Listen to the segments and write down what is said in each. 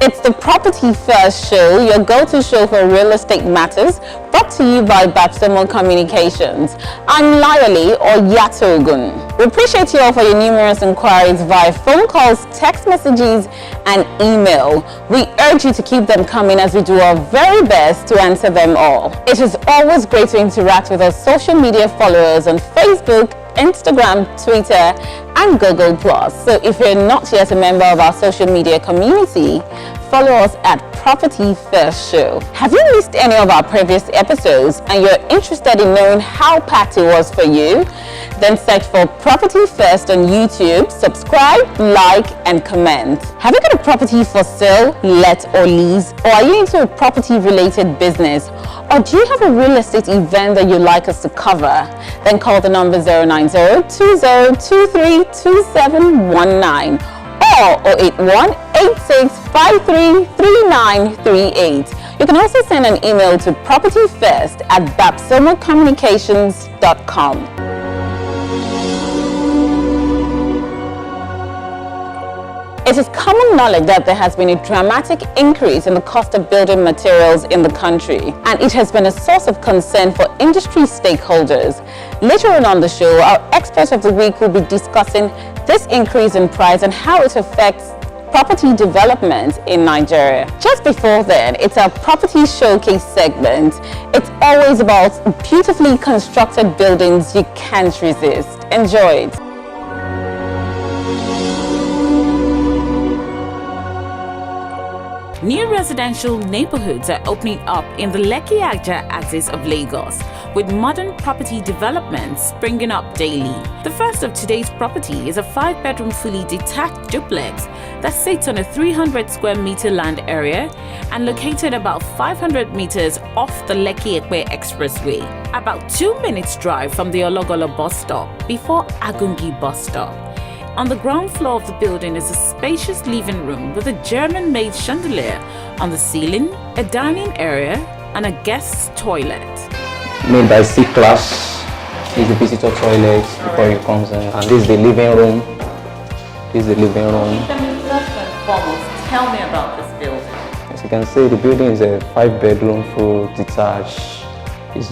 It's the Property First show, your go-to show for real estate matters, brought to you by Babsomo Communications. I'm Layali or Yatogun. We appreciate you all for your numerous inquiries via phone calls, text messages, and email. We urge you to keep them coming as we do our very best to answer them all. It is always great to interact with our social media followers on Facebook, Instagram, Twitter, and Google+. So if you're not yet a member of our social media community, follow us at Property First Show. Have you missed any of our previous episodes and you're interested in knowing how packed it was for you? Then search for Property First on YouTube, subscribe, like, and comment. Have you got a property for sale, let, or lease? Or are you into a property-related business? Or do you have a real estate event that you'd like us to cover? Then call the number 090-2023-2719 or 081-8653-3938. You can also send an email to propertyfirst@babsomocommunications.com. It is common knowledge that there has been a dramatic increase in the cost of building materials in the country, and it has been a source of concern for industry stakeholders. Later on the show, our expert of the week will be discussing this increase in price and how it affects property development in Nigeria. Just before then, it's our property showcase segment. It's always about beautifully constructed buildings you can't resist. Enjoy it. New residential neighborhoods are opening up in the Lekki-Agja axis of Lagos, with modern property developments springing up daily. The first of today's property is a 5-bedroom fully detached duplex that sits on a 300 square meter land area and located about 500 meters off the Lekki-Ekpe Expressway, about 2 minutes drive from the Ologolo bus stop before Agungi bus stop. On the ground floor of the building is a spacious living room with a German-made chandelier on the ceiling, a dining area, and a guest toilet. Made by C-Class. This is the visitor toilet before you come in. And this is the living room. This is the living room. First and foremost, tell me about this building. As you can see, the building is a 5-bedroom full detached. It's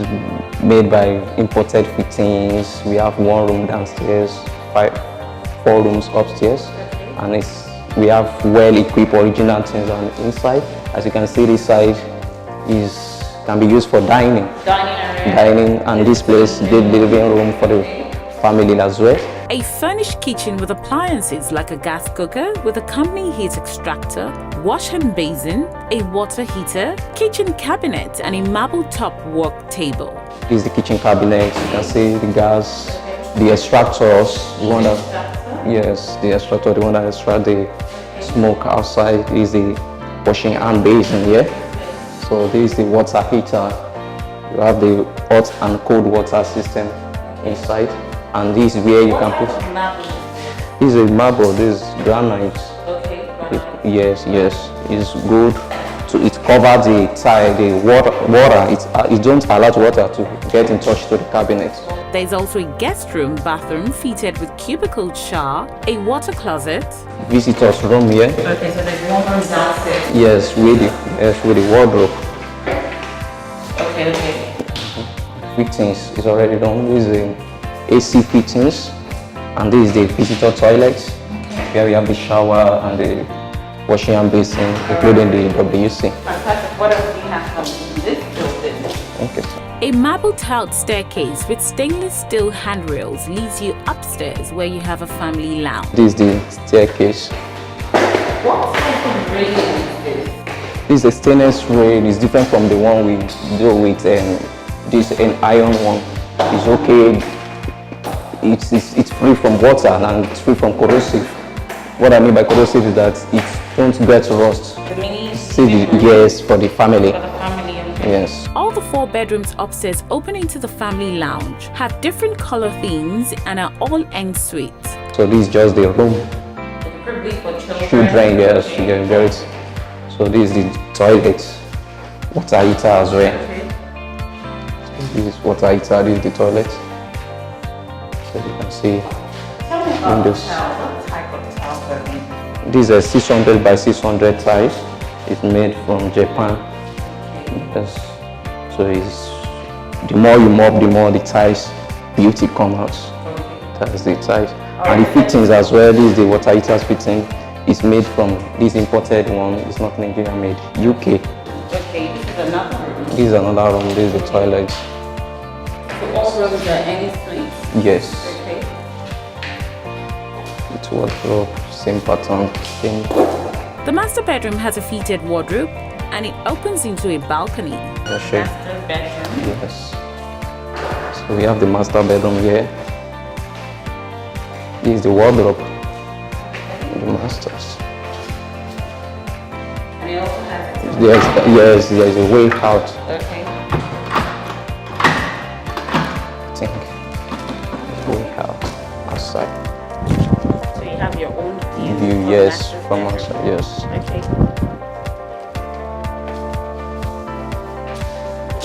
made by imported fittings. We have 1 room downstairs, 4 rooms upstairs, and we have well-equipped original things on the inside. As you can see, this side can be used for dining, and this place the living room for the family as well. A furnished kitchen with appliances like a gas cooker with a company heat extractor, wash hand basin, a water heater, kitchen cabinet, and a marble top work table. This is the kitchen cabinet. You can see the gas, the extractors, the extractor, the one that extracts the smoke outside. Is the washing hand basin here. So this is the water heater. You have the hot and cold water system inside, and this is where you can put. This is marble. This is granite. Yes, it's good. So it covers the tile, the water. It don't allow water to get in touch to the cabinet. There's also a guest room bathroom fitted with cubicle shower, a water closet. Visitors room here. Okay, so there's 1 room downstairs. Yes, with the wardrobe. Okay. Fittings is already done. This is the AC fittings, and this is the visitor toilet. Here we have the shower and the washing hand basin, including the WC. Fantastic. What else do you have from this building? Okay. A marble-tiled staircase with stainless steel handrails leads you upstairs where you have a family lounge. This is the staircase. What type of railing is this? This is a stainless rail. It's different from the one we do with this iron one. It's okay. It's free from water and it's free from corrosive. What I mean by corrosive is that it don't get rust. The mini yes, for the family. For the family. Yes. All the 4 bedrooms upstairs open into the family lounge, have different color themes, and are all en suite. So this is just the room. Probably for Children, yes, very. So this is the toilet, water heater as well. So this is water heater. This is the toilet. So you can see. Tell me about the tile. What type of tile are these? These are 600 by 600 tiles. It's made from Japan. Yes. So it's the more you mop, the more the tiles beauty come out. That's the tiles. And the fittings as well. This is the water heater fitting. It's made from this imported one. It's not Nigeria made. UK. Okay, this is another room. This is another room. This is the toilet. So all rooms are any suite? Yes. Okay. It's wardrobe, same pattern, same. The master bedroom has a fitted wardrobe and it opens into a balcony. Master bedroom. Yes. So we have the master bedroom here. This is the wardrobe. The masters. And it also has Yes, there's a way out. okay. I think. Way out outside. So you have your own view. View, from yes, master from bedroom. outside, yes. Okay.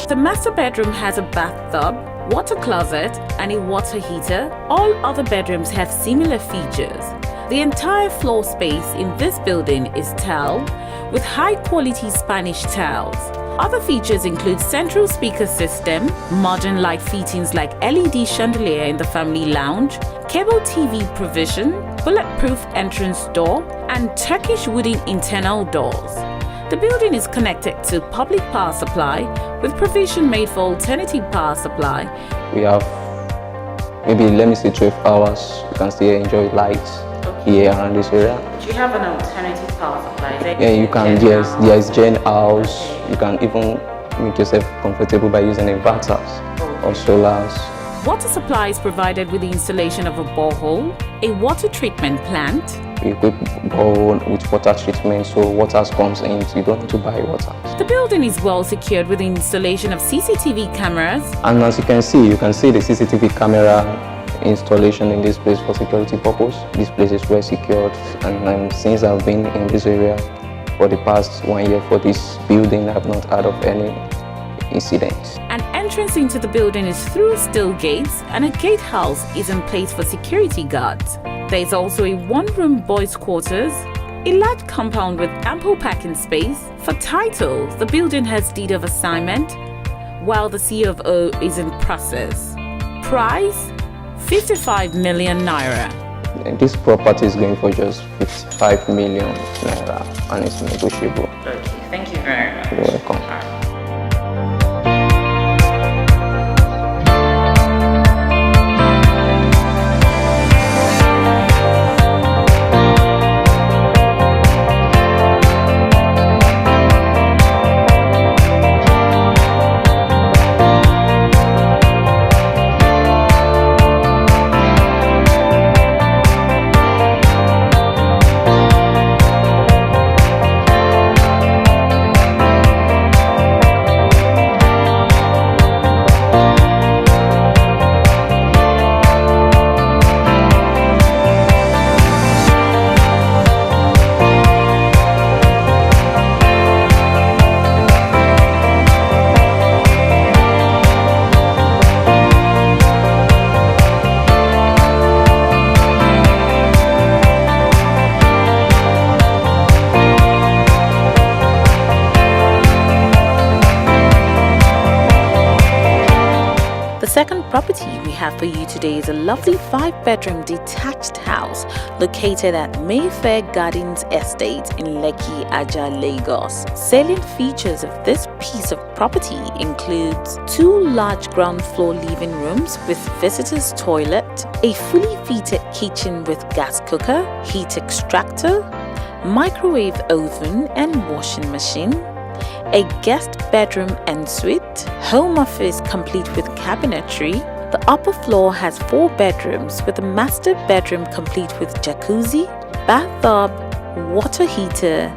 The master bedroom has a bathtub, water closet, and a water heater. All other bedrooms have similar features. The entire floor space in this building is tiled with high-quality Spanish tiles. Other features include central speaker system, modern light fittings like LED chandelier in the family lounge, cable TV provision, bulletproof entrance door, and Turkish wooden internal doors. The building is connected to public power supply with provision made for alternative power supply. We have maybe, let me say, 12 hours. You can still enjoy lights here around this area. Do you have an alternative power supply? Yeah, you can, yes, there is Gen house. You can even make yourself comfortable by using inverters or solars. Water supply is provided with the installation of a borehole, a water treatment plant. We equip borehole with water treatment, so water comes in, so you don't need to buy water. The building is well secured with the installation of CCTV cameras. And as you can see the CCTV camera installation in this place for security purpose. This place is well secured, and since I've been in this area for the past 1 year for this building, I've not heard of any incidents. An entrance into the building is through steel gates, and a gatehouse is in place for security guards. There is also a one-room boys' quarters, a large compound with ample parking space. For titles, the building has deed of assignment, while the C of O is in process. Price, 55 million naira. This property is going for just 55 million naira, and it's negotiable. Okay, thank you very much. You're welcome. The second property we have for you today is a lovely 5-bedroom detached house located at Mayfair Gardens Estate in Lekki, Aja, Lagos. Salient features of this piece of property includes 2 large ground floor living rooms with visitors' toilet, a fully fitted kitchen with gas cooker, heat extractor, microwave oven and washing machine, a guest bedroom ensuite, home office complete with cabinetry. The upper floor has 4 bedrooms with a master bedroom complete with jacuzzi, bathtub, water heater,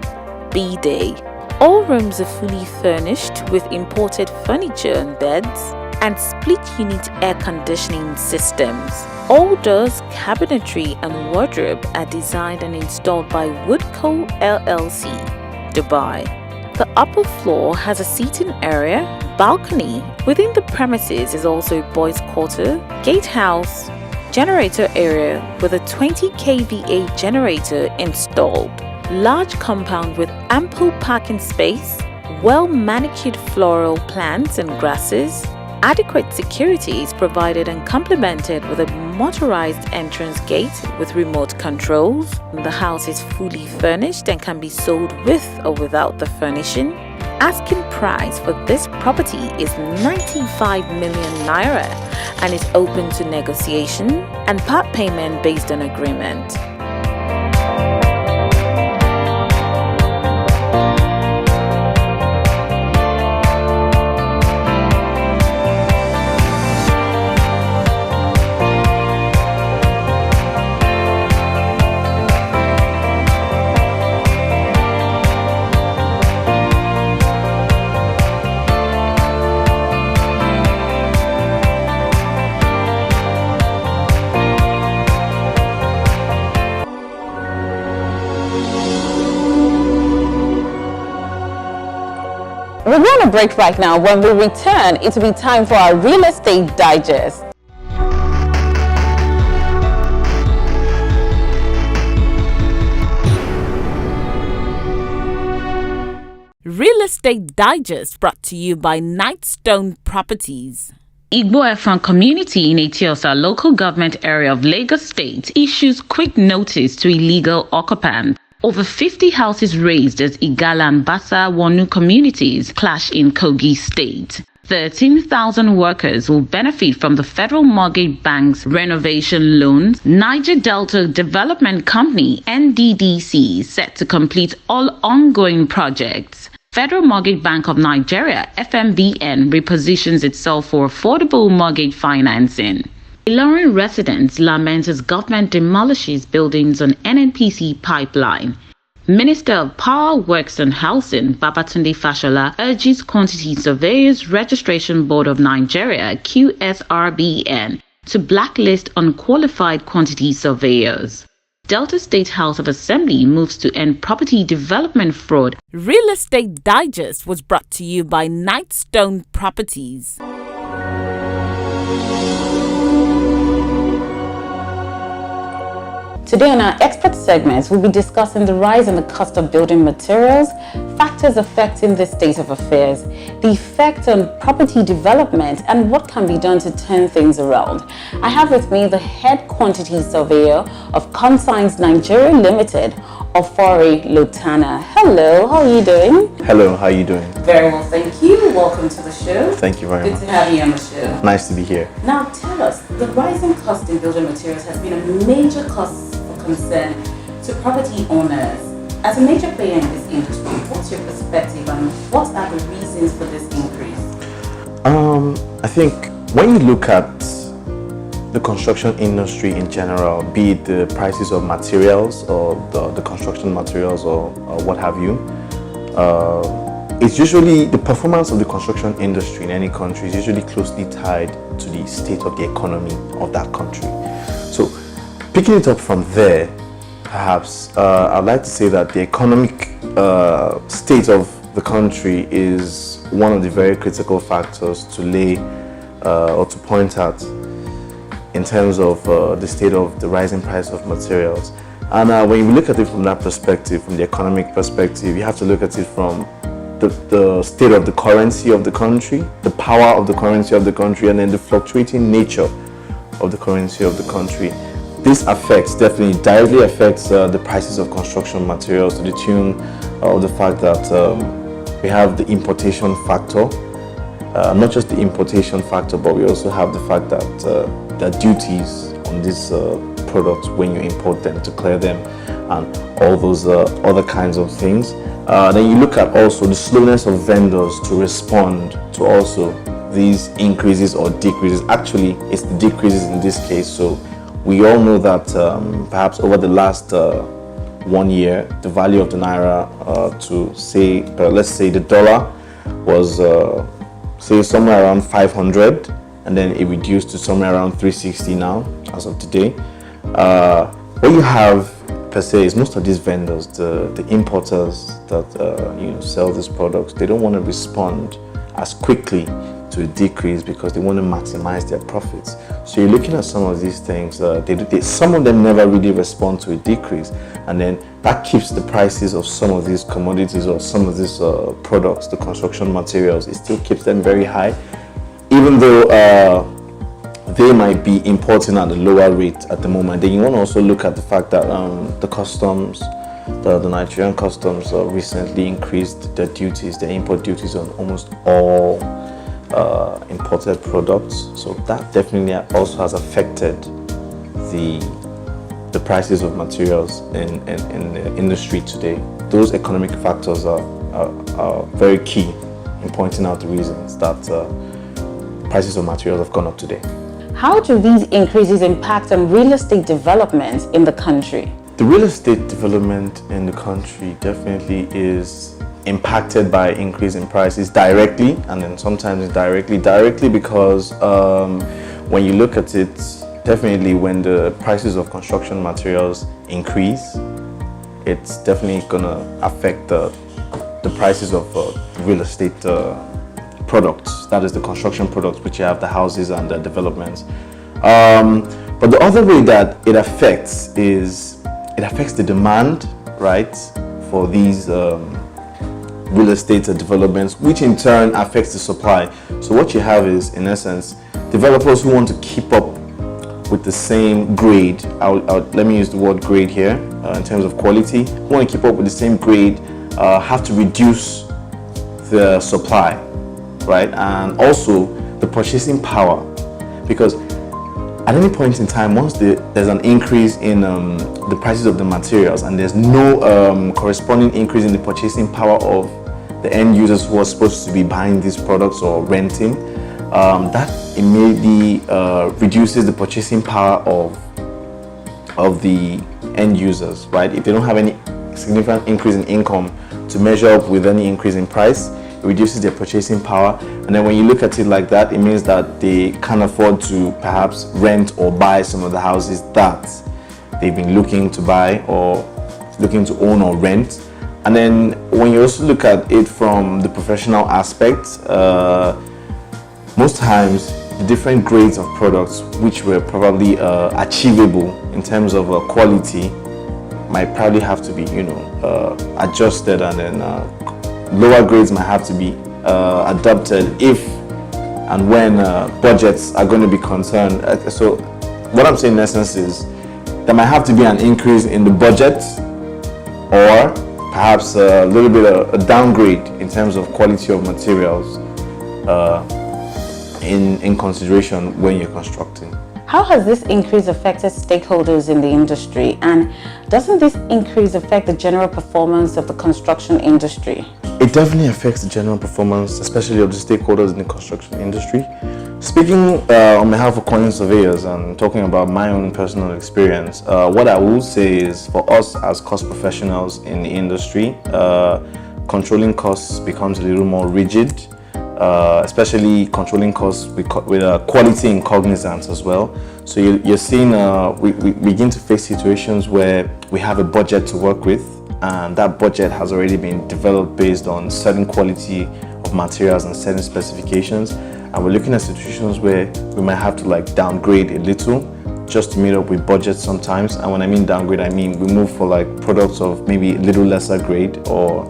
bidet. All rooms are fully furnished with imported furniture and beds and split unit air conditioning systems. All doors, cabinetry and wardrobe are designed and installed by Woodco LLC, Dubai. The upper floor has a seating area, balcony. Within the premises is also boys' quarter, gatehouse, generator area with a 20 kVA generator installed. large compound with ample parking space, well-manicured floral plants and grasses. Adequate security is provided and complemented with a motorized entrance gate with remote controls. The house is fully furnished and can be sold with or without the furnishing. Asking price for this property is 95 million naira and is open to negotiation and part payment based on agreement. We're going to break right now. When we return, it will be time for our Real Estate Digest. Real Estate Digest brought to you by Nightstone Properties. Igbo-Efan community in Etiosa local government area of Lagos State issues quick notice to illegal occupants. Over 50 houses razed as Igala and Basa Wonu communities clash in Kogi State. 13,000 workers will benefit from the Federal Mortgage Bank's renovation loans. Niger Delta Development Company, NDDC, set to complete all ongoing projects. Federal Mortgage Bank of Nigeria, FMBN, repositions itself for affordable mortgage financing. Ilorin residents lament as government demolishes buildings on NNPC pipeline. Minister of Power, Works and Housing, Babatunde Fashola, urges Quantity Surveyors Registration Board of Nigeria, QSRBN, to blacklist unqualified quantity surveyors. Delta State House of Assembly moves to end property development fraud. Real Estate Digest was brought to you by Nightstone Properties. Today on our expert segments, we'll be discussing the rise in the cost of building materials, factors affecting this state of affairs, the effect on property development, and what can be done to turn things around. I have with me the head quantity surveyor of CONSIGNS Nigeria Limited, OFOREH LOTANNA. Hello, how are you doing? Hello, how are you doing? Very well, thank you. Welcome to the show. Thank you very much. Good to have you on the show. Nice to be here. Now tell us, the rising cost in building materials has been a major cause for concern to property owners. As a major player in this industry, what's your perspective and what are the reasons for this increase? I think when you look at the construction industry in general, be it the prices of materials or the construction materials or what have you, it's usually the performance of the construction industry in any country is usually closely tied to the state of the economy of that country. So picking it up from there, perhaps I'd like to say that the economic state of the country is one of the very critical factors to lay or to point out in terms of the state of the rising price of materials. And when you look at it from that perspective, from the economic perspective, you have to look at it from the state of the currency of the country, the power of the currency of the country, and then the fluctuating nature of the currency of the country. This definitely directly affects the prices of construction materials to the tune of the fact that we have the importation factor. Not just the importation factor, but we also have the fact that there are duties on these products when you import them, to clear them, and all those other kinds of things. Then you look at also the slowness of vendors to respond to also these increases or decreases. Actually, it's the decreases in this case. So we all know that perhaps over the last 1 year, the value of the naira to say, let's say the dollar was say somewhere around 500, and then it reduced to somewhere around 360 now as of today. What you have per se is most of these vendors, the importers that sell these products, they don't want to respond as quickly to a decrease because they want to maximize their profits. So you're looking at some of these things, some of them never really respond to a decrease, and then that keeps the prices of some of these commodities or some of these products, the construction materials, it still keeps them very high, even though they might be importing at a lower rate at the moment. Then you want to also look at the fact that the customs, the Nigerian customs recently increased their duties, their import duties on almost all imported products. So that definitely also has affected the prices of materials in the industry today. Those economic factors are very key in pointing out the reasons that prices of materials have gone up today. How do these increases impact on real estate development in the country? The real estate development in the country definitely is impacted by increase in prices directly, and then sometimes indirectly. Directly because when you look at it, definitely when the prices of construction materials increase, it's definitely gonna affect the prices of real estate products, that is the construction products, which you have the houses and the developments. But the other way that it affects is it affects the demand, right, for these real estate developments, which in turn affects the supply. So what you have is, in essence, developers who want to keep up with the same grade, let me use the word grade here in terms of quality, who want to keep up with the same grade have to reduce the supply, right, and also the purchasing power, because at any point in time, once there's an increase in the prices of the materials and there's no corresponding increase in the purchasing power of the end users who are supposed to be buying these products or renting, that immediately reduces the purchasing power of the end users, right? If they don't have any significant increase in income to measure up with any increase in price, it reduces their purchasing power. And then when you look at it like that, it means that they can't afford to perhaps rent or buy some of the houses that they've been looking to buy or looking to own or rent. And then when you also look at it from the professional aspect, most times the different grades of products which were probably achievable in terms of quality might probably have to be, adjusted, and then lower grades might have to be adopted if and when budgets are going to be concerned. So what I'm saying in essence is there might have to be an increase in the budget, or perhaps a little bit of a downgrade in terms of quality of materials in consideration when you're constructing. How has this increase affected stakeholders in the industry, and doesn't this increase affect the general performance of the construction industry? It definitely affects the general performance, especially of the stakeholders in the construction industry. Speaking on behalf of CONSIGNS surveyors and talking about my own personal experience, what I will say is, for us as cost professionals in the industry, controlling costs becomes a little more rigid, especially controlling costs with quality in cognizance as well. So you're seeing we begin to face situations where we have a budget to work with, and that budget has already been developed based on certain quality of materials and certain specifications, and we're looking at situations where we might have to downgrade a little just to meet up with budget sometimes. And when I mean downgrade, I mean we move for products of maybe a little lesser grade, or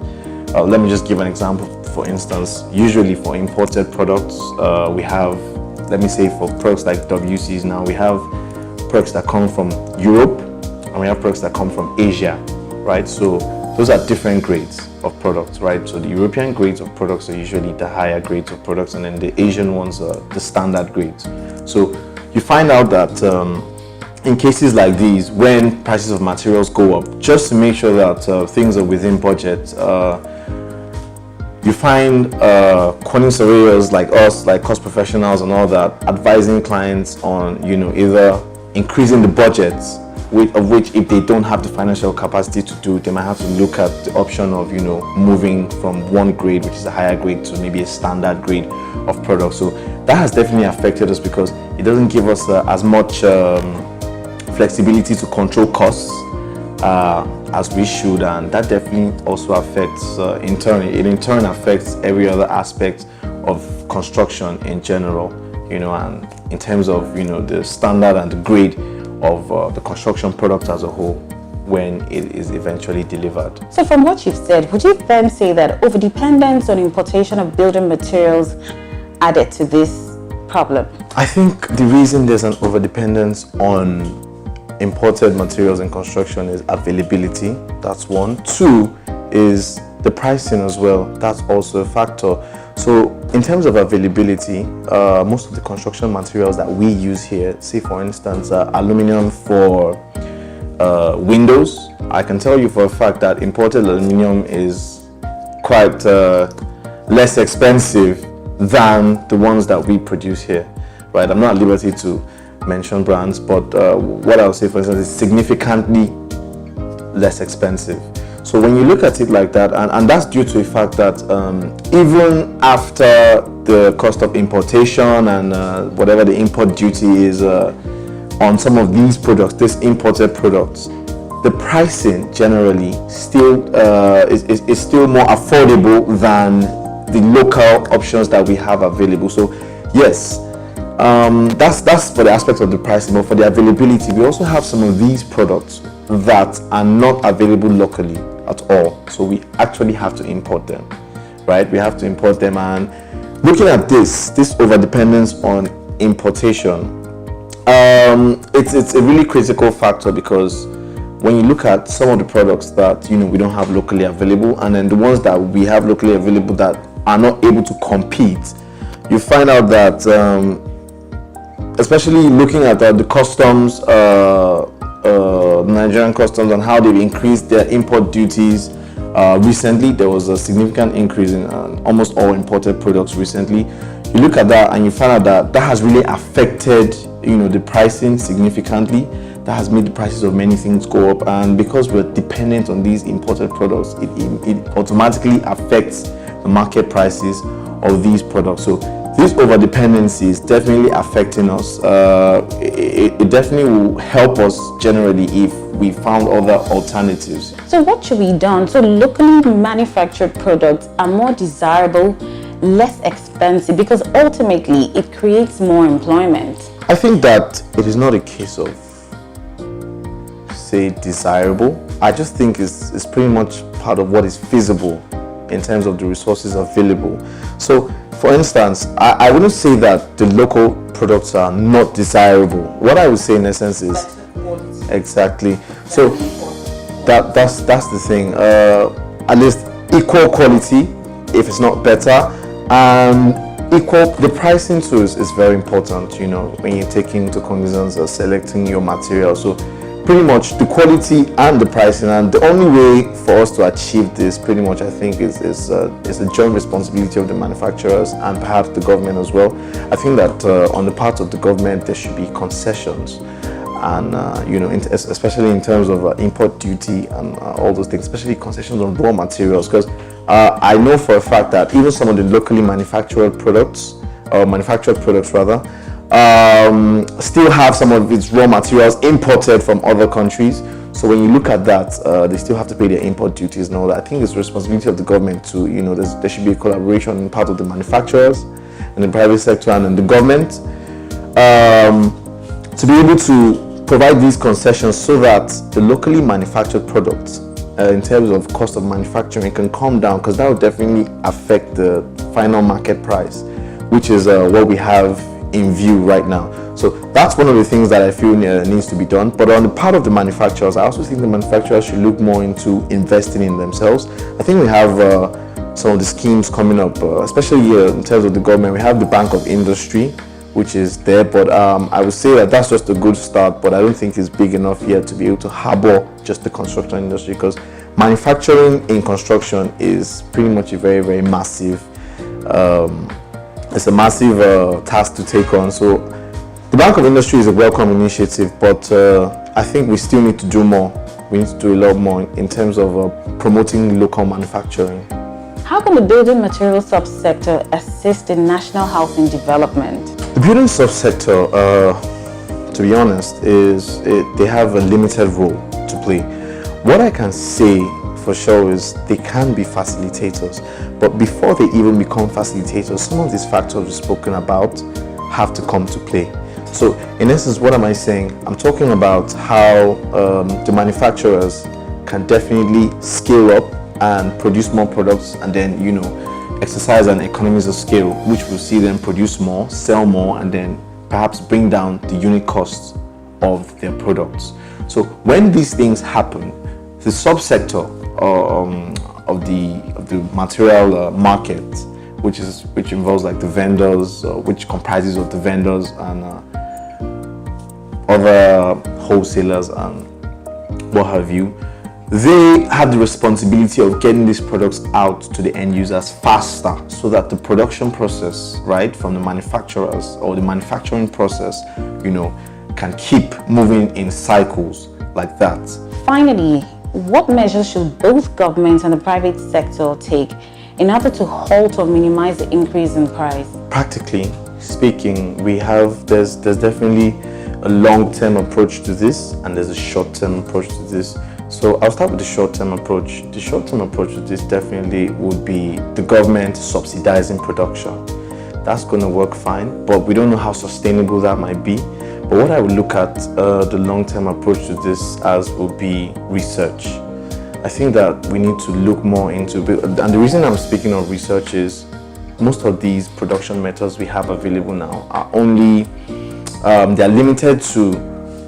let me just give an example. For instance, usually for imported products, we have, let me say for products like WCs now, we have products that come from Europe and we have products that come from Asia, right? So those are different grades of products, right? So the European grades of products are usually the higher grades of products, and then the Asian ones are the standard grades. So you find out that in cases like these, when prices of materials go up, just to make sure that things are within budget, you find quantity surveyors like us, like cost professionals and all that, advising clients on, either increasing the budgets, of which if they don't have the financial capacity to do, they might have to look at the option of, moving from one grade, which is a higher grade, to maybe a standard grade of product. So that has definitely affected us because it doesn't give us as much flexibility to control costs as we should, and that definitely also affects it in turn affects every other aspect of construction in general, and in terms of, the standard and the grade of the construction product as a whole when it is eventually delivered. So from what you've said, would you then say that overdependence on importation of building materials added to this problem? I think the reason there's an overdependence on imported materials in construction is availability. That's one. Two is the pricing as well. That's also a factor. So in terms of availability, most of the construction materials that we use here, say for instance, aluminum for windows, I can tell you for a fact that imported aluminum is quite less expensive than the ones that we produce here, right? I'm not at liberty to mention brands, but what I'll say, for instance, is significantly less expensive. So when you look at it like that, and that's due to the fact that even after the cost of importation and whatever the import duty is on some of these products, these imported products, the pricing generally still is still more affordable than the local options that we have available. So yes, that's for the aspect of the pricing, but for the availability, we also have some of these products that are not available locally at all. So we actually have to import them, right? We have to import them. And looking at this overdependence on importation, it's a really critical factor, because when you look at some of the products that we don't have locally available, and then the ones that we have locally available that are not able to compete, you find out that especially looking at the customs, Nigerian customs, and how they've increased their import duties recently. There was a significant increase in almost all imported products recently. You look at that and you find out that that has really affected the pricing significantly. That has made the prices of many things go up, and because we're dependent on these imported products, it automatically affects the market prices of these products. So this overdependency is definitely affecting us. It definitely will help us generally if we found other alternatives. So what should be done so locally manufactured products are more desirable, less expensive, because ultimately it creates more employment? I think that it is not a case of, say, desirable. I just think it's pretty much part of what is feasible in terms of the resources available. So for instance, I wouldn't say that the local products are not desirable. What I would say in essence is exactly. So that's the thing. At least equal quality, if it's not better, equal. The pricing too is very important. When you're taking into cognizance of selecting your material. So pretty much the quality and the pricing, and the only way for us to achieve this, pretty much, I think, is a joint responsibility of the manufacturers and perhaps the government as well. I think that on the part of the government, there should be concessions, and especially in terms of import duty and all those things, especially concessions on raw materials, because I know for a fact that even some of the locally manufactured products still have some of its raw materials imported from other countries. So when you look at that, they still have to pay their import duties and all that. I think it's the responsibility of the government to, there should be a collaboration in part of the manufacturers and the private sector and in the government to be able to provide these concessions so that the locally manufactured products, in terms of cost of manufacturing, can come down, because that will definitely affect the final market price, which is what we have in view right now. So that's one of the things that I feel needs to be done. But on the part of the manufacturers, I also think the manufacturers should look more into investing in themselves. I think we have some of the schemes coming up, especially in terms of the government. We have the Bank of Industry, which is there, but I would say that that's just a good start, but I don't think it's big enough yet to be able to harbor just the construction industry, because manufacturing in construction is pretty much a very, very massive it's a massive task to take on. So the Bank of Industry is a welcome initiative, but I think we still need to do more. We need to do a lot more in terms of promoting local manufacturing. How can the building materials subsector assist in national housing development? The building subsector, to be honest, they have a limited role to play. What I can say for sure is they can be facilitators. But before they even become facilitators, some of these factors we've spoken about have to come to play. So in essence, what am I saying? I'm talking about how the manufacturers can definitely scale up and produce more products, and then, you know, exercise an economies of scale, which will see them produce more, sell more, and then perhaps bring down the unit costs of their products. So when these things happen, the subsector of the material market, which involves like the vendors, which comprises of the vendors and other wholesalers and what have you, they have the responsibility of getting these products out to the end users faster, so that the production process, right, from the manufacturers or the manufacturing process, you know, can keep moving in cycles like that. Finally, what measures should both government and the private sector take in order to halt or minimize the increase in price? Practically speaking, there's definitely a long-term approach to this, and there's a short-term approach to this. So I'll start with the short-term approach. The short-term approach to this definitely would be the government subsidizing production. That's going to work fine, but we don't know how sustainable that might be. But what I would look at the long-term approach to this as will be research. I think that we need to look more into, and the reason I'm speaking of research is most of these production methods we have available now are only, they're limited to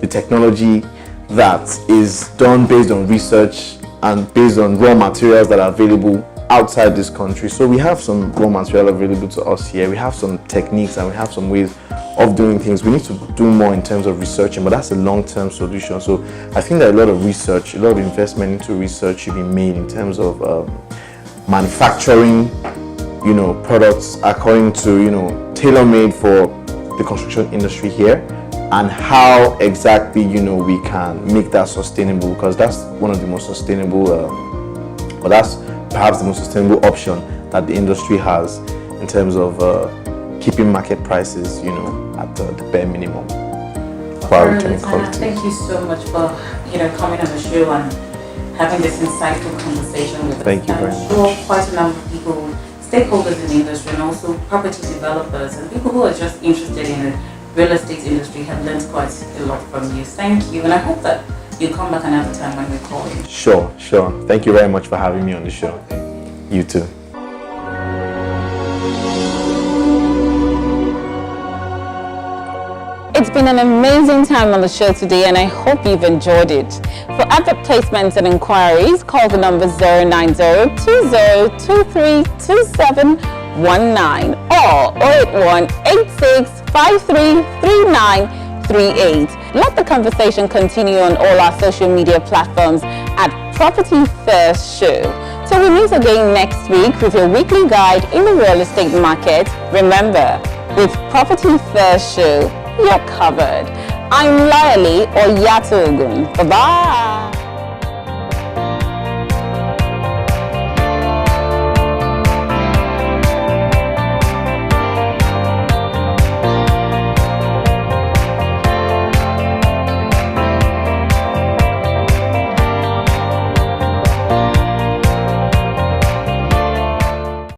the technology that is done based on research and based on raw materials that are available outside this country. So we have some raw material available to us here, we have some techniques, and we have some ways of doing things. We need to do more in terms of researching, but that's a long-term solution. So I think that a lot of research, a lot of investment into research should be made in terms of manufacturing, you know, products according to, you know, tailor-made for the construction industry here, and how exactly, you know, we can make that sustainable, because that's one of the most sustainable, or that's perhaps the most sustainable option that the industry has in terms of keeping market prices, you know, at the bare minimum while retaining quality. Thank you so much for, you know, coming on the show and having this insightful conversation with us. Thank you very much. I'm sure quite a number of people, stakeholders in the industry, and also property developers and people who are just interested in the real estate industry have learned quite a lot from you. Thank you, and I hope that you come back another time when we call you. Sure. Thank you very much for having me on the show. You too. It's been an amazing time on the show today, and I hope you've enjoyed it. For advert placements and inquiries, call the number 090-2023-2719 or 081-8653-3938. Let the conversation continue on all our social media platforms at Property First Show. So we meet again next week with your weekly guide in the real estate market. Remember, with Property First Show, you're covered. I'm Layali Oyatogun. Bye-bye.